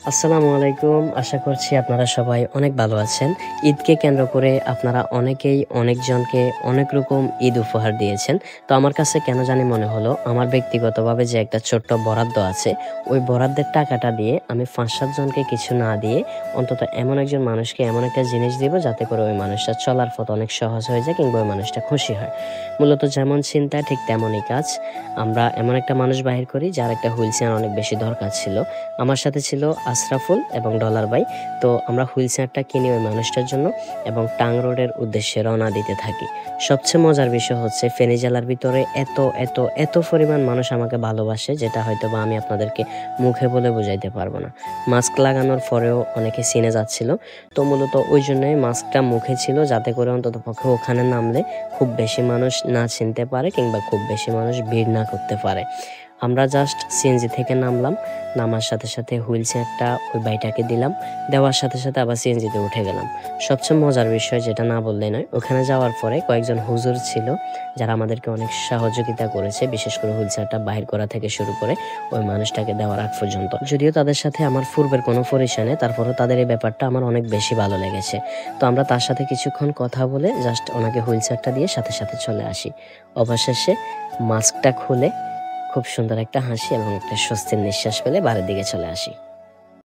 আসসালামু আলাইকুম। আশা করছি আপনারা সবাই অনেক ভালো আছেন। ঈদকে কেন্দ্র করে আপনারা অনেকেই অনেকজনকে অনেক রকম ঈদ উপহার দিয়েছেন। তো আমার কাছে কেন জানি মনে হলো আমার ব্যক্তিগতভাবে যে একটা ছোট্ট বরাদ্দ আছে, ওই বরাদ্দের টাকাটা দিয়ে আমি ৫-৭ জনকে কিছু না দিয়ে অন্তত এমন একজন মানুষকে এমন একটা জিনিস দিব যাতে করে ওই মানুষটার চলার পথ অনেক সহজ হয়ে যায় কিংবা ওই মানুষটা খুশি হয়। মূলত যেমন চিন্তা ঠিক তেমনই কাজ। আমরা এমন একটা মানুষ বাহির করি যার একটা হুইল চেয়ার অনেক বেশি দরকার ছিল। আমার সাথে ছিল আশরাফুল এবং ডলার ভাই। তো আমরা হুইল চেয়ারটা কিনি ওই মানুষটার জন্য এবং টাং রোডের উদ্দেশ্যে রওনা দিতে থাকি। সবচেয়ে মজার বিষয় হচ্ছে ফেনী জেলার ভিতরে এত পরিমাণ মানুষ আমাকে ভালোবাসে যেটা হয়তোবা আমি আপনাদেরকে মুখে বলে বুঝাইতে পারব না। মাস্ক লাগানোর পরেও অনেকে চিনে যাচ্ছিল। তো মূলত ওইজন্যই মাস্কটা মুখে ছিল যাতে করে অন্ততপক্ষে ওখানে নামলে খুব বেশি মানুষ না চিনতে পারে কিংবা খুব বেশি মানুষ ভিড় না করতে পারে। আমরা জাস্ট সিএনজি থেকে নামলাম। নামার সাথে সাথে হুইল চেয়ারটা ওই ভাইটাকে দিলাম। দেওয়ার সাথে সাথে আবার সিএনজিতে উঠে গেলাম। সবচেয়ে মজার বিষয় যেটা না বললেই নয়, ওখানে যাওয়ার পরে কয়েকজন হুজুর ছিল যারা আমাদেরকে অনেক সহযোগিতা করেছে। বিশেষ করে হুইল চেয়ারটা বাহির করা থেকে শুরু করে ওই মানুষটাকে দেওয়ার আগ পর্যন্ত। যদিও তাদের সাথে আমার পূর্বের কোনো পরিচয় নেই, তারপরেও তাদের এই ব্যাপারটা আমার অনেক বেশি ভালো লেগেছে। তো আমরা তার সাথে কিছুক্ষণ কথা বলে জাস্ট ওনাকে হুইল চেয়ারটা দিয়ে সাথে সাথে চলে আসি। অবশেষে মাস্কটা খুলে খুব সুন্দর একটা হাসি এবং একটা স্বস্তির নিঃশ্বাস ফেলে বাড়ির দিকে চলে আসি।